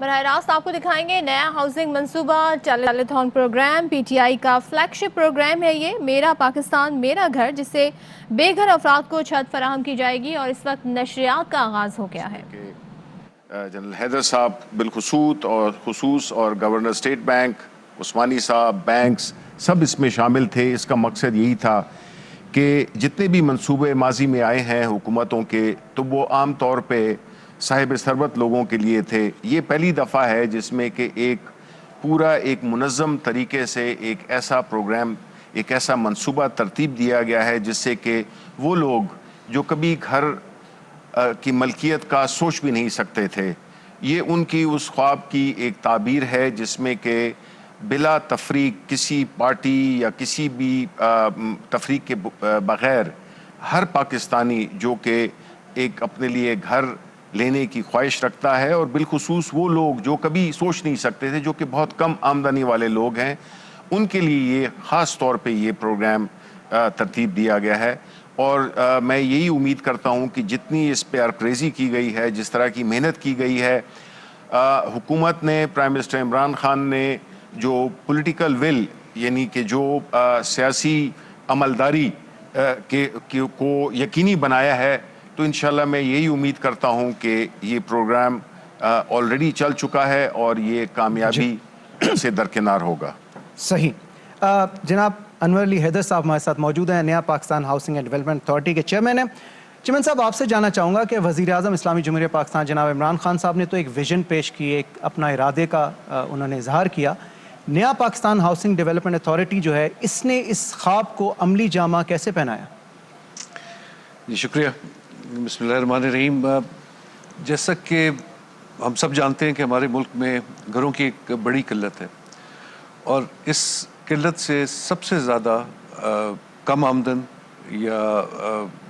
براہ راست آپ کو دکھائیں گے نیا ہاؤسنگ منصوبہ telethon programme P T I کا فلیگ شپ پروگرام ہے یہ میرا پاکستان میرا گھر، جس سے بے گھر افراد کو چھت فراہم کی جائے گی اور اس وقت نشریات کا آغاز ہو گیا ہے۔ جنرل حیدر صاحب بالخصوص اور گورنر اسٹیٹ بینک، عثمانی صاحب، بینکس سب اس میں شامل تھے۔ اس کا مقصد یہی تھا کہ جتنے بھی منصوبے ماضی میں آئے ہیں حکومتوں کے، تو وہ عام طور پہ صاحب ثروت لوگوں کے لیے تھے۔ یہ پہلی دفعہ ہے جس میں کہ ایک منظم طریقے سے ایک ایسا پروگرام، ایک ایسا منصوبہ ترتیب دیا گیا ہے جس سے کہ وہ لوگ جو کبھی گھر کی ملکیت کا سوچ بھی نہیں سکتے تھے، یہ ان کی اس خواب کی ایک تعبیر ہے جس میں کہ بلا تفریق کسی پارٹی یا کسی بھی تفریق کے بغیر ہر پاکستانی جو کہ ایک اپنے لیے گھر لینے کی خواہش رکھتا ہے، اور بالخصوص وہ لوگ جو کبھی سوچ نہیں سکتے تھے، جو کہ بہت کم آمدنی والے لوگ ہیں، ان کے لیے یہ خاص طور پہ یہ پروگرام ترتیب دیا گیا ہے۔ اور میں یہی امید کرتا ہوں کہ جتنی اس پہ ارکریزی کی گئی ہے، جس طرح کی محنت کی گئی ہے، حکومت نے، پرائم منسٹر عمران خان نے جو پولیٹیکل ول یعنی کہ جو سیاسی عملداری کو یقینی بنایا ہے، تو انشاءاللہ میں یہی امید کرتا ہوں کہ یہ پروگرام آلریڈی چل چکا ہے اور یہ کامیابی سے درکنار ہوگا۔ صحیح۔ جناب انور علی حیدر صاحب ہمارے ساتھ موجود ہیں، نیا Pakistan housing and development authority کے چیئرمین ہیں۔ چیئرمین صاحب، آپ سے جاننا چاہوں گا کہ وزیر اعظم اسلامی جمہوریہ پاکستان جناب عمران خان صاحب نے تو ایک ویژن پیش کی، ایک اپنا ارادے کا انہوں نے اظہار کیا۔ نیا پاکستان ہاؤسنگ ڈیولپمنٹ اتھارٹی جو ہے، اس نے اس خواب کو عملی جامہ کیسے پہنایا؟ جی شکریہ۔ بسم اللہ الرحمن الرحیم۔ جیسا کہ ہم سب جانتے ہیں کہ ہمارے ملک میں گھروں کی ایک بڑی قلت ہے، اور اس قلت سے سب سے زیادہ کم آمدن یا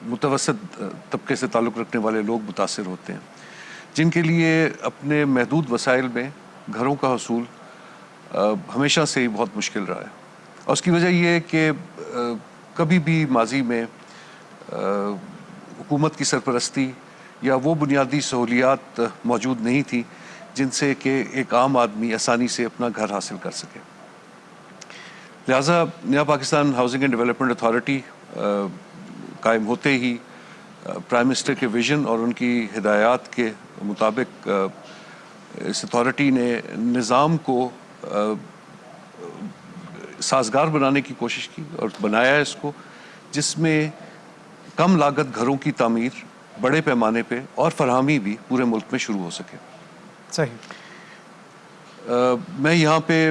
متوسط طبقے سے تعلق رکھنے والے لوگ متاثر ہوتے ہیں، جن کے لیے اپنے محدود وسائل میں گھروں کا حصول ہمیشہ سے ہی بہت مشکل رہا ہے۔ اور اس کی وجہ یہ ہے کہ کبھی بھی ماضی میں حکومت کی سرپرستی یا وہ بنیادی سہولیات موجود نہیں تھی جن سے کہ ایک عام آدمی آسانی سے اپنا گھر حاصل کر سکے۔ لہٰذا نیا Pakistan housing and development authority قائم ہوتے ہی پرائم منسٹر کے ویژن اور ان کی ہدایات کے مطابق اس اتھارٹی نے نظام کو سازگار بنانے کی کوشش کی اور بنایا ہے اس کو، جس میں کم لاگت گھروں کی تعمیر بڑے پیمانے پہ اور فراہمی بھی پورے ملک میں شروع ہو سکے۔ صحیح۔ میں یہاں پہ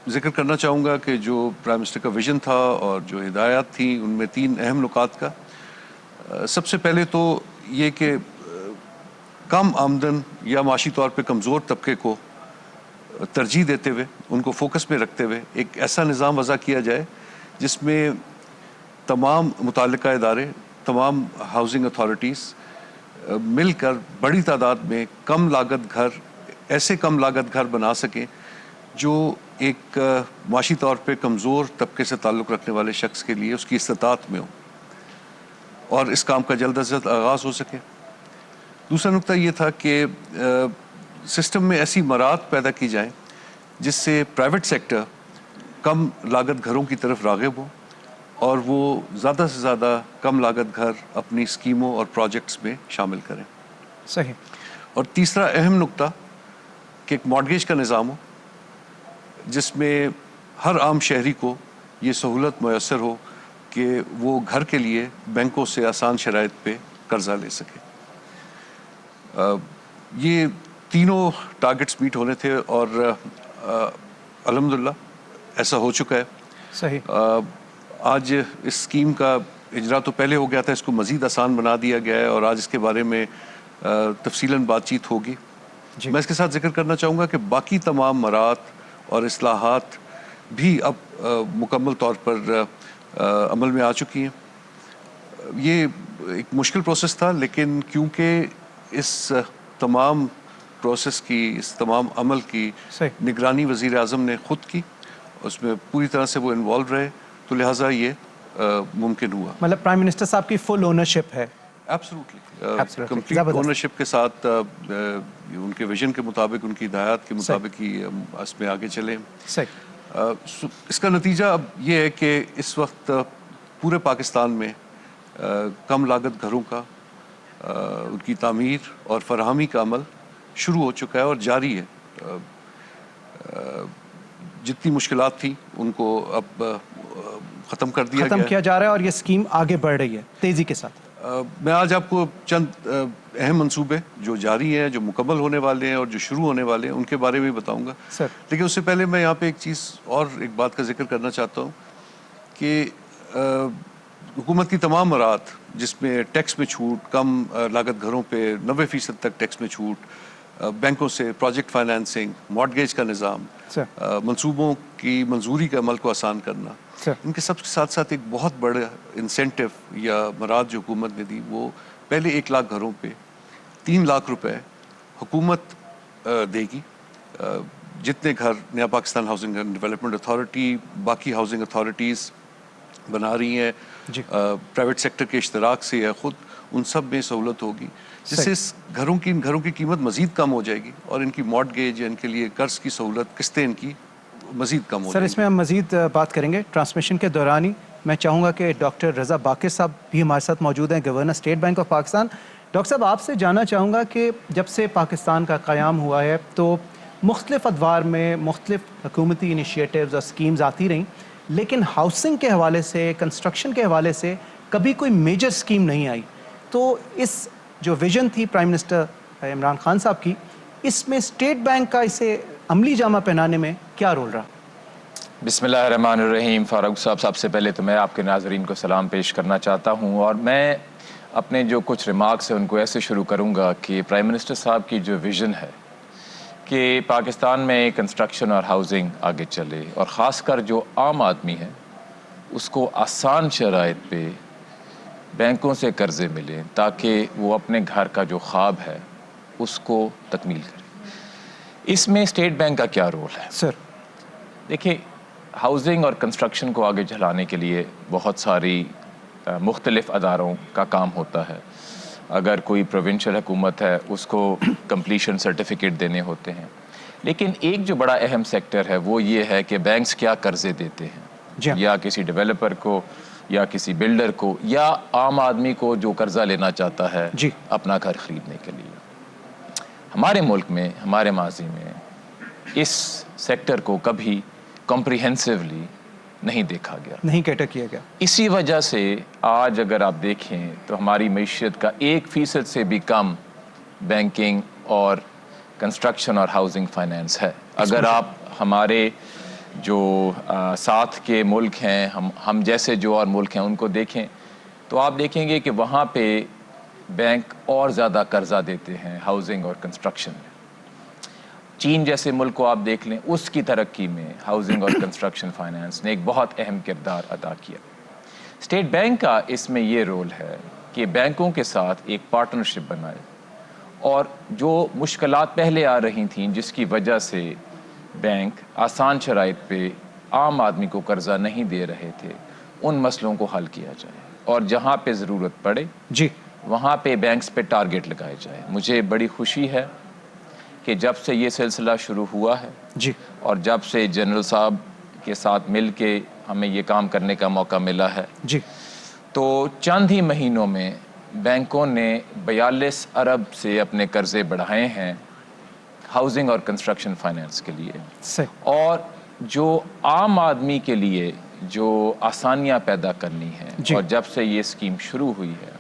ذکر کرنا چاہوں گا کہ جو پرائم منسٹر کا ویژن تھا اور جو ہدایات تھیں، ان میں 3 اہم نکات کا۔ سب سے پہلے تو یہ کہ کم آمدن یا معاشی طور پہ کمزور طبقے کو ترجیح دیتے ہوئے، ان کو فوکس میں رکھتے ہوئے ایک ایسا نظام وضع کیا جائے جس میں تمام متعلقہ ادارے، تمام ہاؤسنگ اتھارٹیز مل کر بڑی تعداد میں کم لاگت گھر، ایسے کم لاگت گھر بنا سکیں جو ایک معاشی طور پہ کمزور طبقے سے تعلق رکھنے والے شخص کے لیے اس کی استطاعت میں ہو، اور اس کام کا جلد از جلد آغاز ہو سکے۔ دوسرا نکتہ یہ تھا کہ سسٹم میں ایسی مراعات پیدا کی جائیں جس سے پرائیویٹ سیکٹر کم لاگت گھروں کی طرف راغب ہو، اور وہ زیادہ سے زیادہ کم لاگت گھر اپنی اسکیموں اور پروجیکٹس میں شامل کریں۔ صحیح۔ اور تیسرا اہم نکتہ کہ ایک مارگیج کا نظام ہو جس میں ہر عام شہری کو یہ سہولت میسر ہو کہ وہ گھر کے لیے بینکوں سے آسان شرائط پہ قرضہ لے سکے۔ یہ تینوں ٹارگٹس میٹ ہونے تھے، اور الحمدللہ ایسا ہو چکا ہے۔ صحیح۔ آج اس اسکیم کا اجرا تو پہلے ہو گیا تھا، اس کو مزید آسان بنا دیا گیا ہے، اور آج اس کے بارے میں تفصیلاً بات چیت ہوگی۔ میں اس کے ساتھ ذکر کرنا چاہوں گا کہ باقی تمام مراعات اور اصلاحات بھی اب مکمل طور پر عمل میں آ چکی ہیں۔ یہ ایک مشکل پروسیس تھا، لیکن کیونکہ اس تمام پروسیس کی، اس تمام عمل کی نگرانی وزیر اعظم نے خود کی، اس میں پوری طرح سے وہ انوالو رہے، تو لہٰذا یہ ممکن ہوا۔ مطلب پرائم منسٹر صاحب کی فل اونرشپ ہے Absolutely. कंप्लीट ज़बरदस्त। ओनरशिप के साथ उनके विजन के मुताबिक, उनकी हिदायत के मुताबिक ही हम इसमें आगे चले। सही। इसका नतीजा अब ये है कि इस वक्त पूरे पाकिस्तान में कम लागत घरों का उनकी तामीर और फराहमी का अमल शुरू हो चुका है और जारी है। जितनी मुश्किलात थी उनको अब ख़त्म कर दिया खत्म गया किया जा रहा है और ये स्कीम आगे बढ़ रही है तेजी के साथ। मैं आज आपको चंद अहम मंसूबे जो जारी हैं, जो मुकम्मल होने वाले हैं और जो शुरू होने वाले हैं, उनके बारे में बताऊंगा। सर। लेकिन उससे पहले मैं यहाँ पे एक चीज़ और एक बात का जिक्र करना चाहता हूँ कि हुकूमत की तमाम मराहत जिसमें टैक्स में छूट, कम लागत घरों पे 90% तक टैक्स में छूट, बैंकों से प्रोजेक्ट फाइनेंसिंग, मॉर्टगेज का निज़ाम, मंसूबों की मंजूरी के अमल को आसान करना, इनके सब के साथ साथ एक बहुत बड़ा इंसेंटिव या मराहत जो हुकूमत ने दी, वो पहले 1 लाख घरों पे 3 लाख रुपए हुकूमत देगी। जितने घर नया Pakistan housing and development authority, बाकी हाउसिंग अथॉरिटीज़ बना रही हैं, प्राइवेट सेक्टर के इश्तराक से या खुद, उन सब में सहूलत होगी, जिससे इस घरों की कीमत मज़ीद कम हो जाएगी और इनकी मॉर्टगेज या इनके लिए कर्ज की सहूलत, किस्तें इनकी मज़ीद कम हो सर जाएगी। इसमें हम मज़ीद बात करेंगे। ट्रांसमिशन के दौरान ही मैं चाहूँगा कि डॉक्टर रज़ा बाक़िर साहब भी हमारे साथ मौजूद हैं, governor state bank of Pakistan. Doctor साहब, आपसे जानना चाहूँगा कि जब से पाकिस्तान का क़याम हुआ है तो मुख्तलिफ़ अदवार में मुख्तलिफ़ हुकूमती इनिशिएटिव्स और स्कीम्स आती रहीं, लेकिन हाउसिंग के हवाले से, कंस्ट्रक्शन के हवाले से कभी कोई मेजर स्कीम नहीं आई। तो इस जो विजन थी प्राइम मिनिस्टर इमरान खान साहब की, इसमें स्टेट बैंक का इसे अमली जामा पहनाने में क्या रोल रहा? बिस्मिल्लाहिर्रहमानिर्रहीम। फारूक साहब, सबसे पहले तो मैं आपके नाज़रीन को सलाम पेश करना चाहता हूँ और मैं अपने जो कुछ रिमार्क्स हैं उनको ऐसे शुरू करूँगा कि प्राइम मिनिस्टर साहब की जो विज़न है कि पाकिस्तान में कंस्ट्रक्शन और हाउसिंग आगे चले और ख़ासकर जो आम आदमी है उसको आसान शराइत पे बैंकों से कर्ज़े मिलें ताकि वो अपने घर का जो ख्वाब है उसको तकमील करें। इसमें स्टेट बैंक का क्या रोल है? सर देखिए, हाउसिंग और कंस्ट्रक्शन को आगे चलाने के लिए बहुत सारी मुख्तलिफ़ अदारों का काम होता है। अगर कोई प्रोविंशियल हुकूमत है उसको कंप्लीशन सर्टिफिकेट देने होते हैं, लेकिन एक जो बड़ा अहम सेक्टर है वो ये है कि बैंक्स क्या कर्ज़े देते हैं, या किसी डेवलपर को या किसी बिल्डर को या आम आदमी को जो कर्ज़ा लेना चाहता है अपना घर ख़रीदने के लिए। हमारे मुल्क में, हमारे माजी में इस सेक्टर को कभी कॉम्प्रिहेंसिवली नहीं देखा गया, नहीं कैटर किया गया। इसी वजह से आज अगर आप देखें तो हमारी मईशत का 1% से भी कम बैंकिंग और कंस्ट्रक्शन और हाउसिंग फाइनेंस है। अगर आप हमारे जो साथ के मुल्क हैं, हम जैसे जो और मुल्क हैं उनको देखें तो आप देखेंगे कि वहाँ पे बैंक और ज़्यादा कर्जा देते हैं हाउसिंग और कंस्ट्रक्शन में। चीन जैसे मुल्क को आप देख लें, उसकी तरक्की में हाउसिंग और कंस्ट्रक्शन फाइनेंस ने एक बहुत अहम किरदार अदा किया। स्टेट बैंक का इसमें ये रोल है कि बैंकों के साथ एक पार्टनरशिप बनाए और जो मुश्किलात पहले आ रही थीं जिसकी वजह से बैंक आसान शराइत पे आम आदमी को कर्जा नहीं दे रहे थे, उन मसलों को हल किया जाए और जहाँ पे ज़रूरत पड़े वहाँ पे बैंक्स पे टारगेट लगाए जाए। मुझे बड़ी खुशी है कि जब से ये सिलसिला शुरू हुआ है और जब से जनरल साहब के साथ मिल के हमें ये काम करने का मौका मिला है तो चंद ही महीनों में बैंकों ने 42 अरब से अपने कर्जे बढ़ाए हैं हाउसिंग और कंस्ट्रक्शन फाइनेंस के लिए। और जो आम आदमी के लिए जो आसानियां पैदा करनी है, और जब से ये स्कीम शुरू हुई है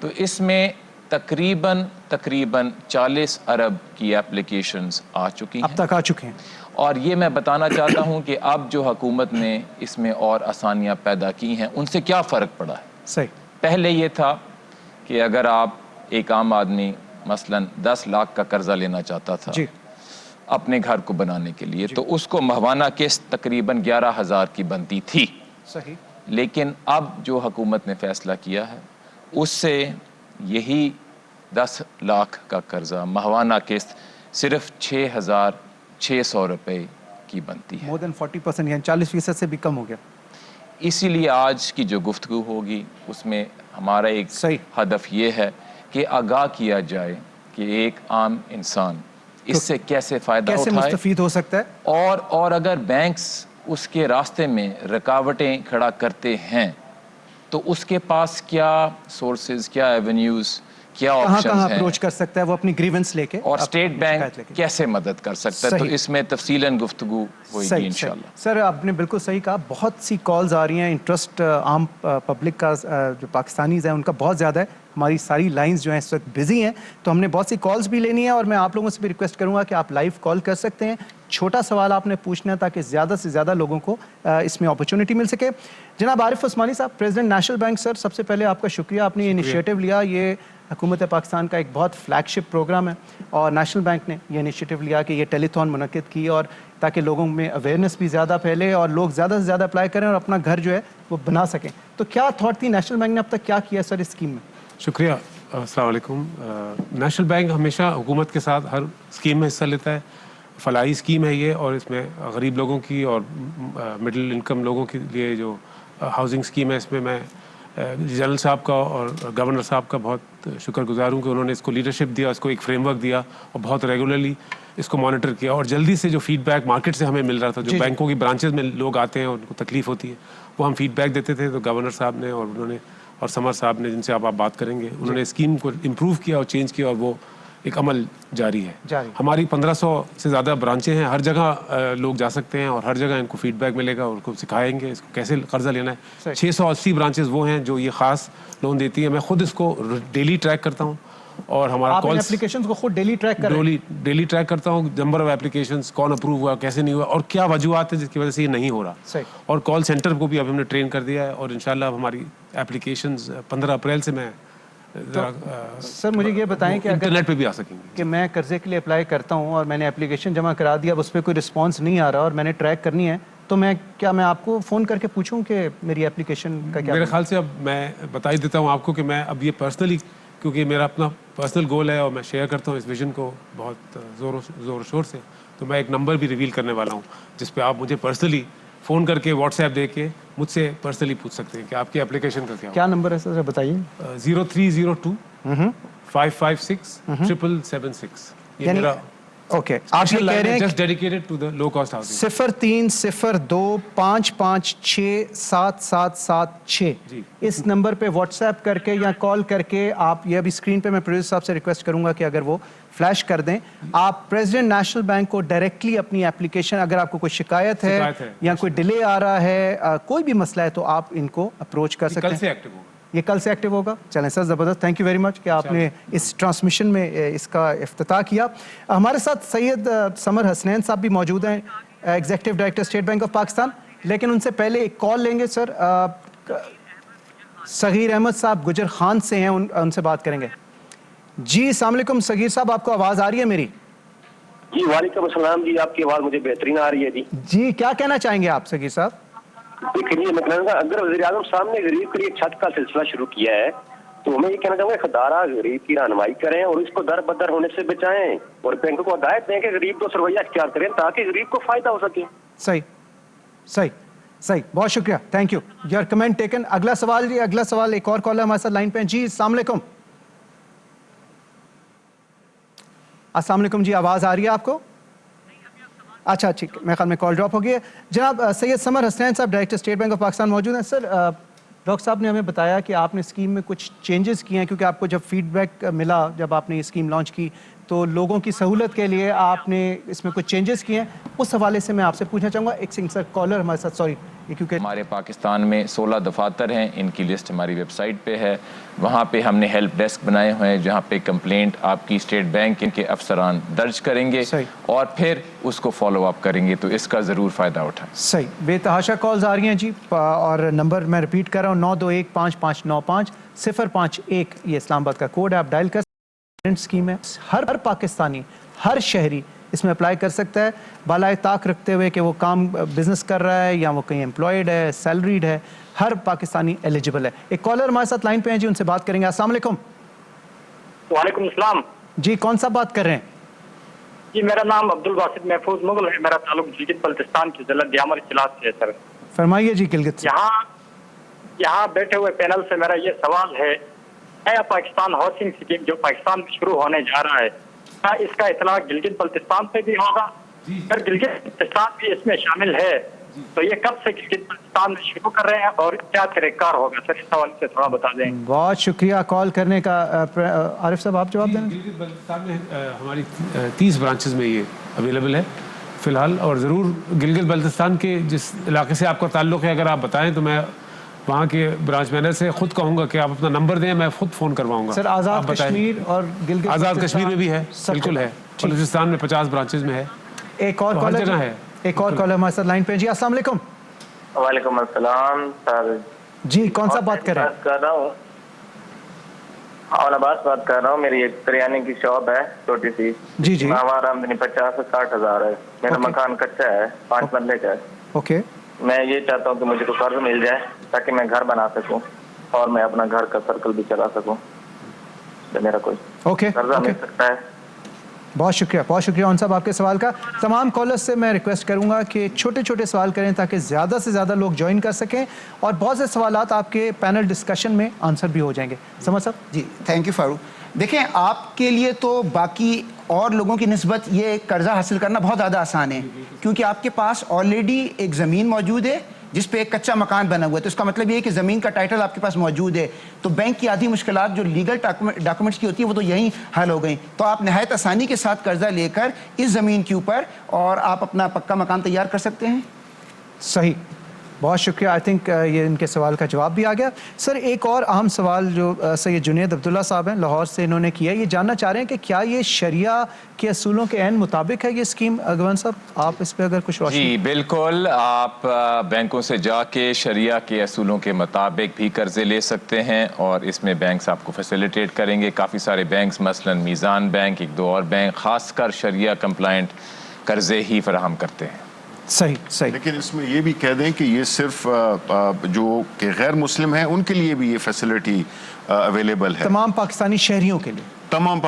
तो इसमें तकरीबन 40 अरब की एप्लीकेशंस आ चुकी हैं, अब तक आ चुके हैं। और ये मैं बताना चाहता हूँ कि अब जो हुकूमत ने इसमें और आसानियाँ पैदा की हैं उनसे क्या फ़र्क पड़ा है। सही। पहले ये था कि अगर आप एक आम आदमी मसलन 10 लाख का कर्जा लेना चाहता था अपने घर को बनाने के लिए तो उसको माहाना किस्त तकरीबन 11,000 की बनती थी। सही। लेकिन अब जो हुकूमत ने फैसला किया है उससे यही 10 लाख का कर्जा माहाना किस्त सिर्फ 6,600 रुपये की बनती है। मोर देन 40%, यानी 40% से भी कम हो गया। इसीलिए आज की जो गुफ्तगू होगी उसमें ہمارا ایک صحیح. ہدف یہ ہے کہ آگاہ کیا جائے کہ ایک عام انسان اس سے کیسے فائدہ کیسے اٹھائے مستفید ہو سکتا ہے. اور اگر بینکس اس کے راستے میں رکاوٹیں کھڑا کرتے ہیں تو اس کے پاس کیا سورسز، کیا ایونیوز، کیا کہاں آپشنز ہیں اپروچ کر سکتا ہے وہ اپنی گریونس لے کے، اور اسٹیٹ بینک کیسے مدد کر سکتا ہے. تو صحیح. اس میں تفصیلاً گفتگو ہوئے گی انشاءاللہ. سر آپ نے بالکل صحیح کہا، بہت سی کالز آ رہی ہیں، انٹرسٹ عام پبلک کا جو پاکستانیز ہیں ان کا بہت زیادہ ہے. ہماری ساری لائنز جو ہیں اس وقت بزی ہیں، تو ہم نے بہت سی کالز بھی لینی ہے اور میں آپ لوگوں سے بھی ریکویسٹ کروں گا کہ آپ لائیو کال کر سکتے ہیں. چھوٹا سوال آپ نے پوچھنا ہے تاکہ زیادہ سے زیادہ لوگوں کو اس میں اپرچونٹی مل سکے. جناب عارف عثمانی صاحب، پریزیڈنٹ نیشنل بینک، سر سب سے پہلے آپ کا شکریہ، آپ نے یہ انیشیٹو لیا. یہ حکومت پاکستان کا ایک بہت فلیگ شپ پروگرام ہے اور نیشنل بینک نے یہ انیشیٹو لیا کہ یہ ٹیلی تھون منعقد کی، اور تاکہ لوگوں میں اویئرنیس بھی زیادہ پھیلے اور لوگ زیادہ سے زیادہ اپلائی کریں اور اپنا گھر جو ہے وہ بنا سکیں. تو کیا تھاٹ تھی نیشنل بینک نے اب تک کیا کیا سر اس اسکیم میں؟ شکریہ. السلام علیکم. نیشنل بینک ہمیشہ حکومت کے ساتھ ہر اسکیم میں حصہ لیتا ہے. فلاحی اسکیم ہے یہ، اور اس میں غریب لوگوں کی اور مڈل انکم لوگوں کے لیے جو ہاؤسنگ اسکیم ہے، اس میں میں جنرل صاحب کا اور گورنر صاحب کا بہت شکر گزار ہوں کہ انہوں نے اس کو لیڈرشپ دیا، اس کو ایک فریم ورک دیا اور بہت ریگولرلی اس کو مانیٹر کیا. اور جلدی سے جو فیڈ بیک مارکیٹ سے ہمیں مل رہا تھا، جو بینکوں کی برانچز میں لوگ آتے ہیں اور ان کو تکلیف ہوتی ہے، وہ ہم فیڈ بیک دیتے تھے. تو گورنر صاحب نے اور انہوں نے اور سمر صاحب نے، جن سے آپ بات کریں گے، انہوں نے اسکیم کو امپروو کیا اور چینج کیا، اور وہ ایک عمل جاری ہے. ہماری 1500 سے زیادہ برانچیں ہیں، ہر جگہ لوگ جا سکتے ہیں اور ہر جگہ ان کو فیڈ بیک ملے گا اور ان کو سکھائیں گے اس کو کیسے قرضہ لینا ہے. 680 برانچز وہ ہیں جو یہ خاص لون دیتی ہیں. میں خود اس کو ڈیلی ٹریک کرتا ہوں اور ہمارا کالز اپلیکیشنز کو خود ڈیلی ٹریک کر رہے ہیں؟ ڈیلی ٹریک کرتا ہوں، نمبر آف اپلیکیشنز، کون اپروو ہوا، کیسے نہیں ہوا، اور کیا وجوہات ہیں جس کی وجہ سے یہ نہیں ہو رہا. اور کال سینٹر کو بھی اب ہم نے ٹرین کر دیا ہے، اور انشاءاللہ اب ہماری اپلیکیشنز 15 اپریل سے میں سر مجھے یہ بتائیں کہ انٹرنیٹ پہ بھی آ سکیں گے کہ میں قرضے کے لیے اپلائی کرتا ہوں اور میں نے اپلیکیشن جمع کرا دیا، اب اس پہ کوئی رسپانس نہیں آ رہا اور میں نے ٹریک کرنی ہے، تو میں آپ کو فون کر کے پوچھوں کہ میری اپلیکیشن کا کیا؟ میرے خیال سے اب میں بتا ہی دیتا ہوں آپ کو کہ میں اب یہ پرسنلی، کیونکہ میرا اپنا پرسنل گول ہے اور میں شیئر کرتا ہوں اس ویژن کو بہت زور و شور سے، تو میں ایک نمبر بھی ریویل کرنے والا ہوں جس پہ آپ مجھے پرسنلی فون کر کے واٹس ایپ دے کے مجھ سے پرسنلی پوچھ سکتے ہیں کہ آپ کی اپلیکیشن کا کیا نمبر ہے سر بتائیے. 0302 556 776. یہ میرا اوکے. آپ یہ کہہ رہے ہیں just dedicated to the low cost housing. 0302 556 7776. اس نمبر پہ واٹس ایپ کر کے یا کال کر کے آپ، یہ ابھی اسکرین پہ میں پروڈیوسر صاحب سے ریکویسٹ کروں گا کہ اگر وہ فلیش کر دیں، آپ پریزیڈنٹ نیشنل بینک کو ڈائریکٹلی اپنی اپلیکیشن، اگر آپ کو کوئی شکایت ہے یا کوئی ڈیلے آ رہا ہے، کوئی بھی مسئلہ ہے، تو آپ ان کو اپروچ کر سکتے ہیں. یہ کل سے ایکٹیو ہوگا. چلیں سر، زبردست، تھینک یو ویری مچ کہ آپ نے اس ٹرانسمیشن میں اس کا افتتاح کیا. ہمارے ساتھ سید سمر حسنین صاحب بھی موجود ہیں، executive director state bank of Pakistan. لیکن ان سے پہلے ایک کال لیں گے سر. صغیر احمد صاحب گجر خان سے ہیں، ان سے بات کریں گے. جی السلام علیکم صغیر صاحب، آپ کو آواز آ رہی ہے میری؟ جی وعلیکم السلام. جی آپ کی آواز مجھے بہترین آ رہی ہے. جی کیا کہنا چاہیں گے آپ صغیر صاحب؟ دیکھیے، میں کہنا گا، اگر وزیر اعظم صاحب نے غریب کے لیے چھت کا سلسلہ شروع کیا ہے تو میں یہ کہنا چاہوں گا خدارہ غریب کی رہنمائی کریں اور اس کو در بدر ہونے سے بچائیں، اور بینکوں کو ہدایت دیں کہ غریب کو سرویہ اختیار کریں تاکہ غریب کو فائدہ ہو سکے. صحیح، بہت شکریہ، thank you, your comment taken. اگلا سوال جی، اگلا سوال ایک اور کالر ہمارے ساتھ لائن پہ. جی السلام علیکم. السلام علیکم جی، آواز آ رہی ہے آپ کو؟ اچھا ٹھیک ہے، میرے خیال میں کال ڈراپ ہو گئی ہے. جناب سید سمر حسنین صاحب director state bank of Pakistan موجود ہیں. سر ڈاکٹر صاحب نے ہمیں بتایا کہ آپ نے اسکیم میں کچھ چینجز کیے ہیں، کیونکہ آپ کو جب فیڈ بیک ملا جب آپ نے یہ اسکیم لانچ کی تو لوگوں کی سہولت کے لیے آپ نے اس میں کچھ چینجز کیے ہیں. اس حوالے سے میں آپ سے پوچھنا چاہوں گا. ایک سر کالر ہمارے ساتھ، سوری، کیونکہ ہمارے پاکستان میں 16 دفاتر ہیں، ان کی لسٹ ہماری ویب سائٹ پہ ہے. وہاں پہ ہم نے ہیلپ ڈیسک بنائے ہوئے ہیں جہاں پہ کمپلینٹ آپ کی اسٹیٹ بینک کے افسران درج کریں گے اور پھر اس کو فالو اپ کریں گے. تو اس کا ضرور فائدہ اٹھائیں. صحیح، بے تحاشا کالز آ رہی ہیں جی، اور نمبر میں ریپیٹ کر رہا ہوں 9215595051. یہ اسلام آباد کا کوڈ ہے، آپ ڈائل کر اسکیم ہے. ہر پاکستانی، ہر شہری اس میں اپلائی کر سکتا ہے، بالائے طاق رکھتے ہوئے کہ وہ کام بزنس کر رہا ہے یا وہ کہیں امپلائڈ ہے، سیلریڈ ہے. ہر پاکستانی ایلیجیبل ہے. ایک کالر ہمارے ساتھ لائن پہ ہیں جی، ان سے بات کریں گے. السلام علیکم. وعلیکم السلام. جی کون سا بات کر رہے ہیں؟ جی میرا نام عبدالباسط محفوظ مغل ہے. میرا تعلق گلگت بلتستان کے ضلع دیامر اضلاع سے ہے. سر فرمائیے جی. گلگت سے यहाँ बैठे हुए पैनल से मेरा ये सवाल है, नया पाकिस्तान हाउसिंग स्कीम जो पाकिस्तान में शुरू होने जा रहा है, क्या इसका इतला गिलगित बल्तिस्तान पे भी होगा? अगर गिलगित बल्तिस्तान भी इसमें शामिल है तो ये कब से गिलगित बल्तिस्तान में शुरू कर रहे हैं और क्या तरीक़ार होगा? सर, इस सवाल से थोड़ा बता दें। बहुत शुक्रिया कॉल करने का। आरिफ साहब आप जवाब दें। गिलगित बल्तिस्तान में हमारी 30 ब्रांचेस में ये अवेलेबल है फ़िलहाल, और ज़रूर गिलगित बल्तिस्तान के जिस इलाके से आपका ताल्लुक़ है अगर आप बताएं तो मैं वहाँ के ब्रांच मैनेजर से खुद कहूँगा कि आप अपना नंबर दें, मैं खुद फ़ोन करवाऊँगा। सर आज़ाद कश्मीर और गिलगित आज़ाद कश्मीर में भी है, बिल्कुल है, बलूचिस्तान में 50 ब्रांचेज में है, एक और हर कॉलर जगह है। एक और कॉलर हमारे साथ लाइन पे। जी अस्सलाम वालेकुम। वालेकुम अस्सलाम सर। जी कौन सा बात कर रहे हैं? बात कर रहा हूँ, अब्बास बात कर रहा हूँ। मेरी एक करियाने की शॉप है छोटी सी। जी जी। हमारा आमदनी 50 से 60 हजार है। मेरा मकान कच्चा है, 5 मरले का है। ओके। मैं ये चाहता हूँ कि मुझे कोई कर्ज मिल जाए ताकि मैं घर बना सकूँ और मैं अपना घर का सर्कल भी चला सकूँ। तो मेरा कोई ओके कर्जा मिल सकता है? बहुत शुक्रिया उन साहब आपके सवाल का। तमाम कॉलर्स से मैं रिक्वेस्ट करूंगा कि छोटे छोटे सवाल करें ताकि ज़्यादा से ज़्यादा लोग ज्वाइन कर सकें और बहुत से सवालात आपके पैनल डिस्कशन में आंसर भी हो जाएंगे। समझ साहब? जी थैंक यू फारूक। देखें आपके लिए तो बाकी और लोगों की निस्बत ये कर्जा हासिल करना बहुत ज़्यादा आसान है, क्योंकि आपके पास ऑलरेडी एक ज़मीन मौजूद है जिस पे एक कच्चा मकान बना हुआ है। तो इसका मतलब ये है कि ज़मीन का टाइटल आपके पास मौजूद है। तो बैंक की आधी मुश्किलात जो लीगल डॉक्यूमेंट्स की होती है वो तो यहीं हल हो गई। तो आप नहायत आसानी के साथ कर्जा लेकर इस ज़मीन के ऊपर और आप अपना पक्का मकान तैयार कर सकते हैं। सही, बहुत शुक्रिया। आई थिंक ये इनके सवाल का जवाब भी आ गया। सर एक और अहम सवाल जो सैयद जुनैद अब्दुल्ला साहब हैं लाहौर से, इन्होंने किया, ये जानना चाह रहे हैं कि क्या ये शरिया के असूलों के ऐन मुताबिक है ये स्कीम? अगवान साहब आप इस पे अगर कुछ रोशनी। जी बिल्कुल, आप बैंकों से जाके शरिया के असूलों के मुताबिक भी कर्जे ले सकते हैं और इसमें बैंक्स आपको फैसिलिटेट करेंगे। काफ़ी सारे बैंक्स मसलन मीज़ान बैंक, एक दो और बैंक खासकर शरिया कंप्लाइंट कर्जे ही फराहम करते हैं। सही। लेकिन इसमें ये भी कह दें कि ये सिर्फ जो कि गैर मुस्लिम हैं उनके लिए भी ये फैसिलिटी अवेलेबल है। तमाम पाकिस्तानी शहरियों के लिए, तमाम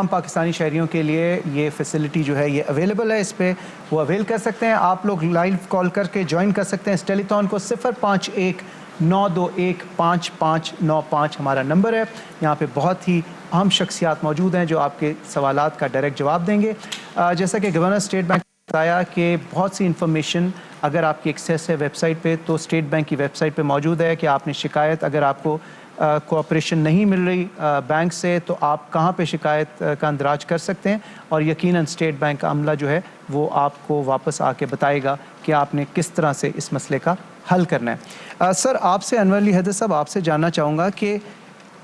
पाकिस्तानी शहरियों के लिए ये फैसिलिटी जो है ये अवेलेबल है। इस पे वो अवेल कर सकते हैं। आप लोग लाइव कॉल करके ज्वाइन कर सकते हैं इस टेलीथॉन को। 051-921-5595 हमारा नंबर है। यहाँ पे बहुत ही अहम शख्सियात मौजूद हैं जो आपके सवालात का डायरेक्ट जवाब देंगे। जैसा कि गवर्नर स्टेट बैंक बताया कि बहुत सी इन्फॉर्मेशन अगर आपकी एक्सेस है वेबसाइट पे तो स्टेट बैंक की वेबसाइट पे मौजूद है कि आपने शिकायत, अगर आपको कोऑपरेशन नहीं मिल रही बैंक से तो आप कहाँ पे शिकायत का अंदराज कर सकते हैं और यकीनन स्टेट बैंक का अमला जो है वो आपको वापस आके बताएगा कि आपने किस तरह से इस मसले का हल करना है। सर आपसे अनवर अली हैदर साहब आपसे जानना चाहूँगा कि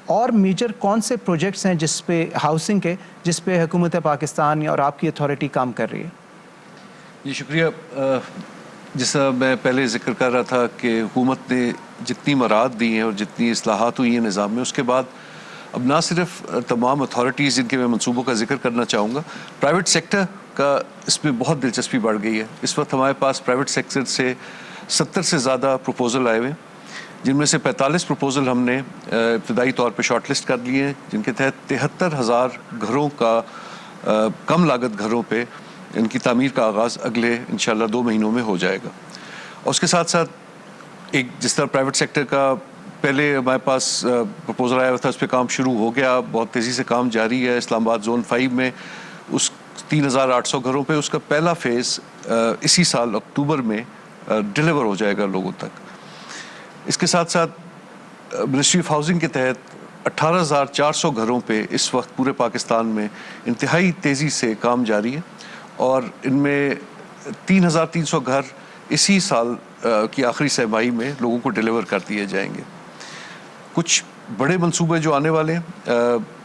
और मेजर कौन से प्रोजेक्ट्स हैं जिस पे हाउसिंग के जिस पे हुकूमत पाकिस्तान और आपकी अथॉरिटी काम कर रही है? जी शुक्रिया। जैसा मैं पहले जिक्र कर रहा था कि हुकूमत ने जितनी मराहत दी हैं और जितनी इस्लाहात हुई हैं निज़ाम में, उसके बाद अब ना सिर्फ तमाम अथॉरिटीज़ जिनके मैं मनसूबों का जिक्र करना चाहूँगा, प्राइवेट सेक्टर का इसमें बहुत दिलचस्पी बढ़ गई है। इस वक्त हमारे पास प्राइवेट सेक्टर से 70 से ज़्यादा प्रपोज़ल आए हुए हैं, जिनमें से 45 प्रपोज़ल हमने इब्तदाई तौर पर शॉर्ट लिस्ट कर लिए हैं, जिनके तहत 73,000 घरों का कम लागत घरों पर इनकी तामीर का आगाज़ अगले इंशाल्लाह 2 महीनों में हो जाएगा। और उसके साथ साथ एक जिस तरह प्राइवेट सेक्टर का पहले हमारे पास प्रपोज़ल आया हुआ था, उस पर काम शुरू हो गया, बहुत तेज़ी से काम जारी है। इस्लामाबाद जोन 5 में उस 3,800 घरों पे उसका पहला फ़ेज़ इसी साल अक्टूबर में डिलीवर हो जाएगा लोगों तक। इसके साथ साथ मिनिस्ट्री ऑफ हाउसिंग के तहत 18,400 घरों पे इस वक्त पूरे पाकिस्तान में इंतहाई तेज़ी से काम जारी है और इनमें 3,300 घर इसी साल की आखिरी सहमाही में लोगों को डिलीवर कर दिए जाएंगे। कुछ बड़े मंसूबे जो आने वाले हैं,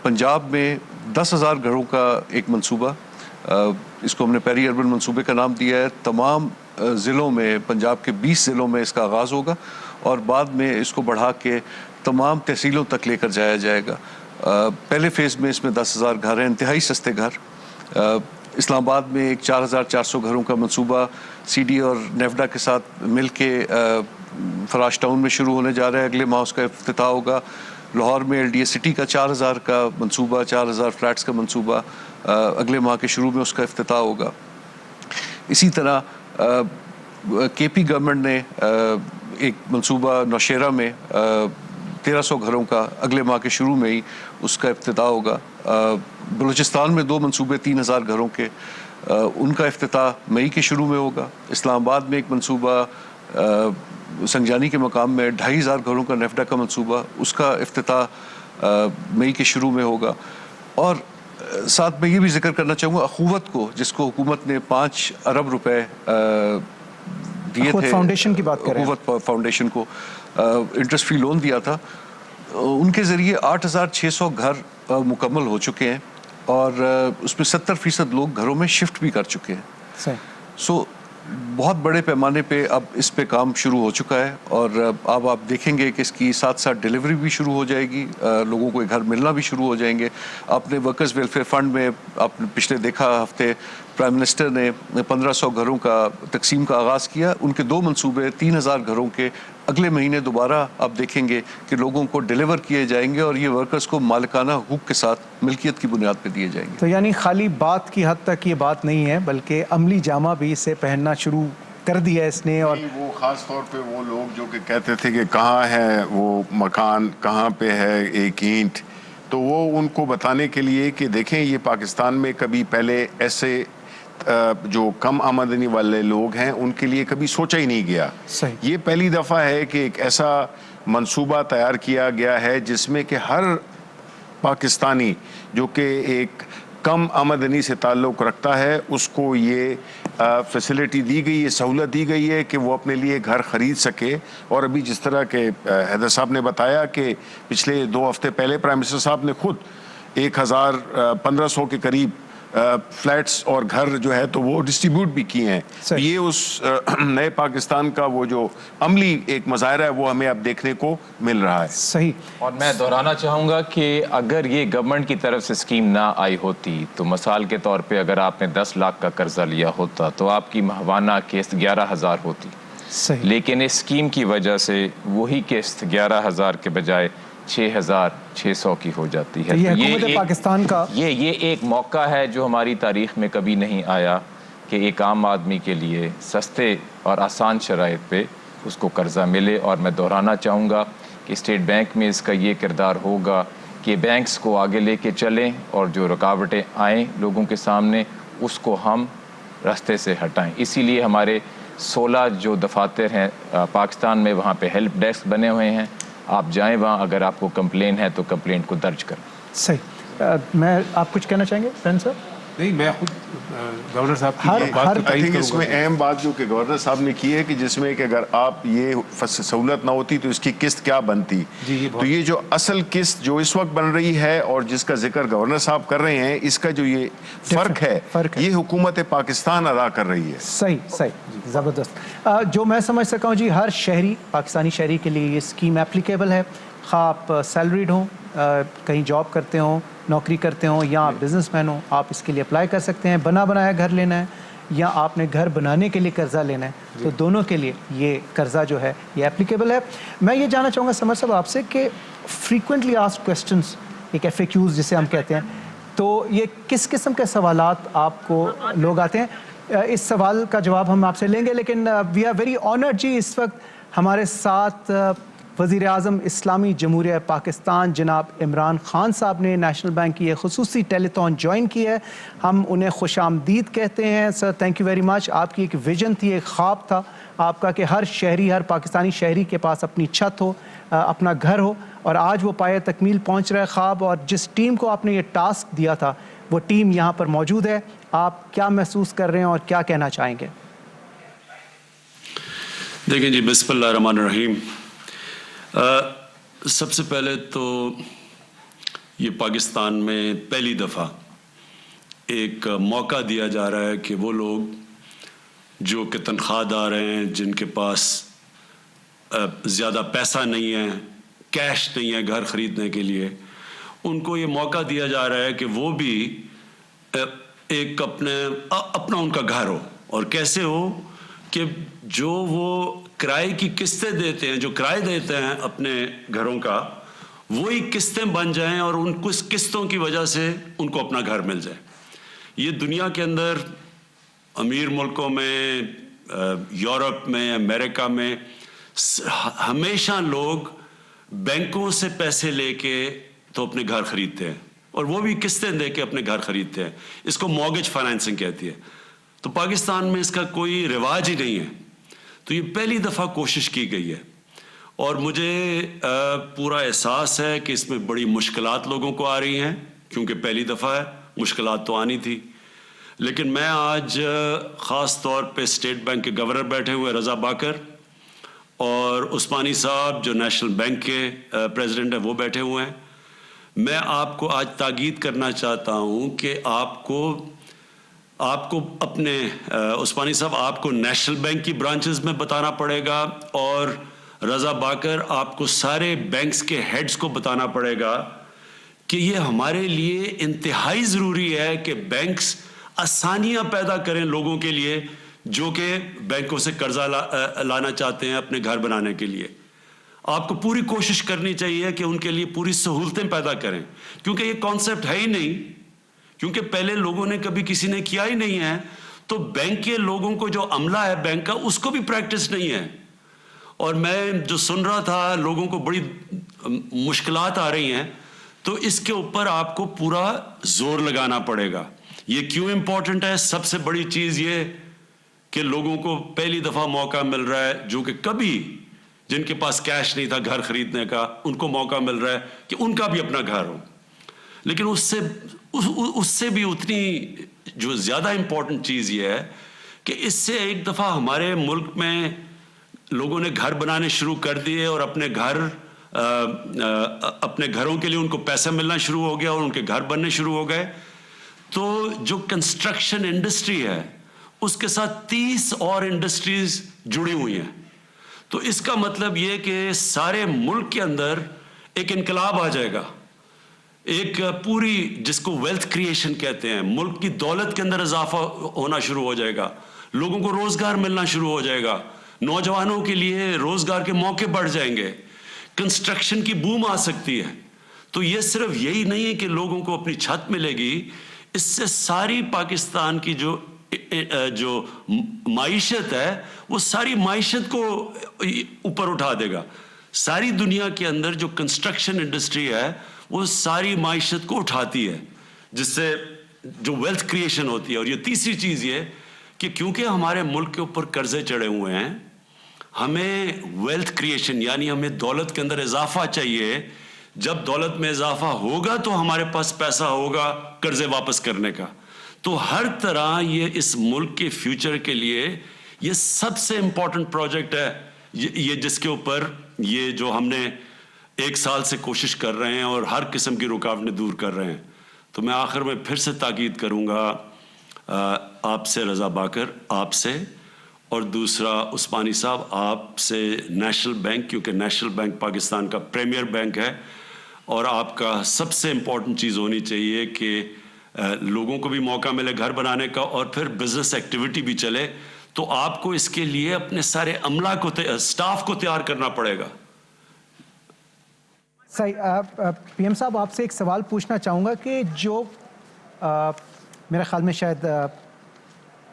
पंजाब में 10,000 घरों का एक मंसूबा, इसको हमने पेरी अर्बन मंसूबे का नाम दिया है। तमाम ज़िलों में, पंजाब के 20 ज़िलों में इसका आगाज़ होगा और बाद में इसको बढ़ा के तमाम तहसीलों तक लेकर जाया जाएगा। पहले फ़ेज़ में इसमें 10,000 घर हैं, इंतहाई सस्ते घर। इस्लामाबाद में एक 4,400 घरों का मंसूबा सीडी और नेफ्डा के साथ मिल के फराश टाउन में शुरू होने जा रहा है, अगले माह उसका इफ्तिताह होगा। लाहौर में LDA सिटी का 4,000 का मंसूबा, 4,000 फ्लैट्स का मंसूबा, अगले माह के शुरू में उसका इफ्तिताह होगा। इसी तरह KP गवर्नमेंट ने एक मंसूबा नौशेरा में 1300 घरों का अगले माह के शुरू में ही उसका इफ्तिताह होगा। बलूचिस्तान में 2 मंसूबे 3000 घरों के, उनका इफ्तिताह मई के शुरू में होगा। इस्लामाबाद में एक मंसूबा संजानी के मकाम में 2500 घरों का नेफ्डा का मंसूबा, उसका इफ्तिताह मई के शुरू में होगा। और साथ में ये भी जिक्र करना चाहूँगा अखुवत को, जिसको हुकूमत ने 5 अरब रुपए दिए थे, फाउंडेशन की बात करें, अखुवत फाउंडेशन को इंटरेस्ट फ्री लोन दिया था, उनके ज़रिए 8600 घर मुकम्मल हो चुके हैं और उसमें 70% लोग घरों में शिफ्ट भी कर चुके हैं। सो बहुत बड़े पैमाने पे अब इस पे काम शुरू हो चुका है और अब आप देखेंगे कि इसकी साथ साथ डिलीवरी भी शुरू हो जाएगी, लोगों को घर मिलना भी शुरू हो जाएंगे। आपने वर्कर्स वेलफेयर फंड में आपने पिछले देखा हफ्ते प्राइम मिनिस्टर ने 1500 घरों का तकसीम का आगाज़ किया। उनके 2 मंसूबे 3000 घरों के अगले महीने दोबारा आप देखेंगे कि लोगों को डिलीवर किए जाएंगे और ये वर्कर्स को मालिकाना हुकूक के साथ मिल्कियत की बुनियाद पर दिए जाएंगे। तो यानी खाली बात की हद तक ये बात नहीं है, बल्कि अमली जामा भी इसे पहनना शुरू कर दिया इसने। और वो ख़ास तौर पे वो लोग जो कि कहते थे कि कहाँ है वो मकान, कहाँ पे है एक ईंट, तो वो उनको बताने के लिए कि देखें ये पाकिस्तान में कभी पहले ऐसे जो कम आमदनी वाले लोग हैं उनके लिए कभी सोचा ही नहीं गया। ये पहली दफ़ा है कि एक ऐसा मंसूबा तैयार किया गया है जिसमें कि हर पाकिस्तानी जो कि एक कम आमदनी से ताल्लुक़ रखता है उसको ये फैसिलिटी दी गई है, सहूलत दी गई है कि वो अपने लिए घर ख़रीद सके। और अभी जिस तरह के हैदर साहब ने बताया कि पिछले 2 हफ्ते पहले प्राइम मिनिस्टर साहब ने खुद 1500 के करीब फ्लैट्स और घर जो है तो वो डिस्ट्रीब्यूट भी किए हैं। ये उस नए पाकिस्तान का वो जो अमली एक मज़ाहिरा है वो हमें अब देखने को मिल रहा है। सही। और मैं दोहराना चाहूँगा कि अगर ये गवर्नमेंट की तरफ से स्कीम ना आई होती तो मिसाल के तौर पे अगर आपने 10 लाख का कर्जा लिया होता तो आपकी माहाना किस्त 11,000 होती। सही। लेकिन इस स्कीम की वजह से वही किस्त 11,000 के बजाय 6,600 की हो जाती है। तो ये पाकिस्तान का ये एक मौका है जो हमारी तारीख में कभी नहीं आया कि एक आम आदमी के लिए सस्ते और आसान शराइत पे उसको कर्जा मिले। और मैं दोहराना चाहूँगा कि स्टेट बैंक में इसका ये किरदार होगा कि बैंक्स को आगे लेके चलें और जो रुकावटें आएँ लोगों के सामने उसको हम रास्ते से हटाएं। इसीलिए हमारे 16 जो दफातर हैं पाकिस्तान में, वहाँ पे हेल्प डेस्क बने हुए हैं। आप जाएं वहाँ, अगर आपको कंप्लेन है तो कंप्लेंट को दर्ज करें। सही। मैं आप कुछ कहना चाहेंगे फ्रेंड सर? नहीं, मैं खुद गवर्नर साहब की बात को तारीफ करूंगा। इसमें अहम बात जो कि गवर्नर साहब ने की है कि जिसमें कि अगर आप ये सहूलत ना होती तो इसकी किस्त क्या बनती। तो ये जो असल किस्त जो इस वक्त बन रही है और जिसका जिक्र गवर्नर साहब कर रहे हैं, इसका जो ये फ़र्क है ये हुकूमत पाकिस्तान अदा कर रही है। सही सही, ज़बरदस्त। जो मैं समझ सका हूँ जी, हर शहरी पाकिस्तानी शहरी के लिए ये स्कीम एप्लीकेबल है, खा आप सैलरीड हों, कहीं जॉब करते हों, नौकरी करते हों या आप बिजनेसमैन हो, आप इसके लिए अप्लाई कर सकते हैं। बना बनाया घर लेना है या आपने घर बनाने के लिए कर्जा लेना है, तो दोनों के लिए ये कर्जा जो है ये एप्लीकेबल है। मैं ये जानना चाहूँगा समर साहब आपसे कि फ्रीक्वेंटली आस्क्ड क्वेश्चंस, एक FAQs जिसे हम कहते हैं, तो ये किस किस्म के सवालात आपको लोग आते हैं? इस सवाल का जवाब हम आपसे लेंगे, लेकिन वी आर वेरी ऑनर्ड जी, इस वक्त हमारे साथ वज़ीर आज़म इस्लामी जमहूरिया पाकिस्तान जनाब इमरान खान साहब ने नेशनल बैंक की एक खुसूसी टेलीथॉन ज्वाइन की है। हम उन्हें खुशामदीद कहते हैं। Sir thank you very much. आपकी एक विजन थी, एक ख्वाब था आपका कि हर शहरी, हर पाकिस्तानी शहरी के पास अपनी छत हो, अपना घर हो, और आज वो पाए तकमील पहुंच रहा है ख्वाब। और जिस टीम को आपने ये टास्क दिया था वो टीम यहाँ पर मौजूद है। आप क्या महसूस कर रहे हैं और क्या कहना चाहेंगे? देखें जी, बिस्मिल्लाहिर्रहमानिर्रहीम। सबसे पहले तो ये पाकिस्तान में पहली दफ़ा एक मौका दिया जा रहा है कि वो लोग जो कि तनख्वाहदार हैं, जिनके पास ज़्यादा पैसा नहीं है, कैश नहीं है घर ख़रीदने के लिए, उनको ये मौका दिया जा रहा है कि वो भी एक अपना उनका घर हो। और कैसे हो कि जो वो किराए की किस्तें देते हैं, जो किराए देते हैं अपने घरों का, वही किस्तें बन जाएं और उन कुछ किस्तों की वजह से उनको अपना घर मिल जाए। ये दुनिया के अंदर अमीर मुल्कों में, यूरोप में, अमेरिका में हमेशा लोग बैंकों से पैसे लेके तो अपने घर खरीदते हैं, और वो भी किस्तें दे के अपने घर खरीदते हैं। इसको मॉर्गेज फाइनेंसिंग कहती है। तो पाकिस्तान में इसका कोई रिवाज ही नहीं है। तो ये पहली दफ़ा कोशिश की गई है, और मुझे पूरा एहसास है कि इसमें बड़ी मुश्किलात लोगों को आ रही हैं, क्योंकि पहली दफ़ा है, मुश्किलात तो आनी थी। लेकिन मैं आज ख़ास तौर पे स्टेट बैंक के गवर्नर बैठे हुए रज़ा बाकर और उस्मानी साहब जो नेशनल बैंक के प्रेसिडेंट हैं वो बैठे हुए हैं, मैं आपको आज ताकीद करना चाहता हूँ कि आपको अपने उस्मानी साहब आपको नेशनल बैंक की ब्रांचेस में बताना पड़ेगा, और रज़ा बाकर आपको सारे बैंक्स के हेड्स को बताना पड़ेगा कि ये हमारे लिए इंतहाई ज़रूरी है कि बैंक्स आसानियाँ पैदा करें लोगों के लिए जो कि बैंकों से कर्जा लाना चाहते हैं अपने घर बनाने के लिए। आपको पूरी कोशिश करनी चाहिए कि उनके लिए पूरी सहूलतें पैदा करें, क्योंकि ये कॉन्सेप्ट है ही नहीं, क्योंकि पहले लोगों ने कभी किसी ने किया ही नहीं है। तो बैंक के लोगों को जो अमला है बैंक का, उसको भी प्रैक्टिस नहीं है। और मैं जो सुन रहा था लोगों को बड़ी मुश्किलात आ रही हैं, तो इसके ऊपर आपको पूरा जोर लगाना पड़ेगा। ये क्यों इम्पोर्टेंट है? सबसे बड़ी चीज़ ये कि लोगों को पहली दफ़ा मौका मिल रहा है, जो कि कभी जिनके पास कैश नहीं था घर खरीदने का, उनको मौका मिल रहा है कि उनका भी अपना घर हो। लेकिन उससे भी उतनी जो ज़्यादा इम्पोर्टेंट चीज़ ये है कि इससे एक दफ़ा हमारे मुल्क में लोगों ने घर बनाने शुरू कर दिए, और अपने घरों के लिए उनको पैसा मिलना शुरू हो गया और उनके घर बनने शुरू हो गए। तो जो कंस्ट्रक्शन इंडस्ट्री है उसके साथ 30 और इंडस्ट्रीज जुड़ी हुई हैं। तो इसका मतलब ये कि सारे मुल्क के अंदर एक इनकलाब आ जाएगा, एक पूरी जिसको वेल्थ क्रिएशन कहते हैं, मुल्क की दौलत के अंदर इजाफा होना शुरू हो जाएगा, लोगों को रोजगार मिलना शुरू हो जाएगा, नौजवानों के लिए रोजगार के मौके बढ़ जाएंगे, कंस्ट्रक्शन की बूम आ सकती है। तो ये सिर्फ यही नहीं है कि लोगों को अपनी छत मिलेगी, इससे सारी पाकिस्तान की जो माइशत है वो सारी माइशत को ऊपर उठा देगा। सारी दुनिया के अंदर जो कंस्ट्रक्शन इंडस्ट्री है वो सारी माइशत को उठाती है, जिससे जो वेल्थ क्रिएशन होती है। और ये तीसरी चीज़ ये कि क्योंकि हमारे मुल्क के ऊपर कर्जे चढ़े हुए हैं, हमें वेल्थ क्रिएशन यानी हमें दौलत के अंदर इजाफा चाहिए। जब दौलत में इजाफा होगा तो हमारे पास पैसा होगा कर्जे वापस करने का। तो हर तरह ये इस मुल्क के फ्यूचर के लिए ये सबसे इम्पोर्टेंट प्रोजेक्ट है, ये जिसके ऊपर ये जो हमने 1 साल से कोशिश कर रहे हैं और हर किस्म की रुकावटें दूर कर रहे हैं। तो मैं आखिर में फिर से ताकीद करूँगा आपसे रज़ा बाकर, आपसे, और दूसरा उस्मानी साहब आपसे नेशनल बैंक, क्योंकि नेशनल बैंक पाकिस्तान का प्रीमियर बैंक है, और आपका सबसे इम्पोर्टेंट चीज़ होनी चाहिए कि लोगों को भी मौका मिले घर बनाने का और फिर बिजनेस एक्टिविटी भी चले। तो आपको इसके लिए अपने सारे अमला को स्टाफ को तैयार करना पड़ेगा। सही। पीएम साहब आपसे एक सवाल पूछना चाहूँगा कि जो मेरे ख्याल में शायद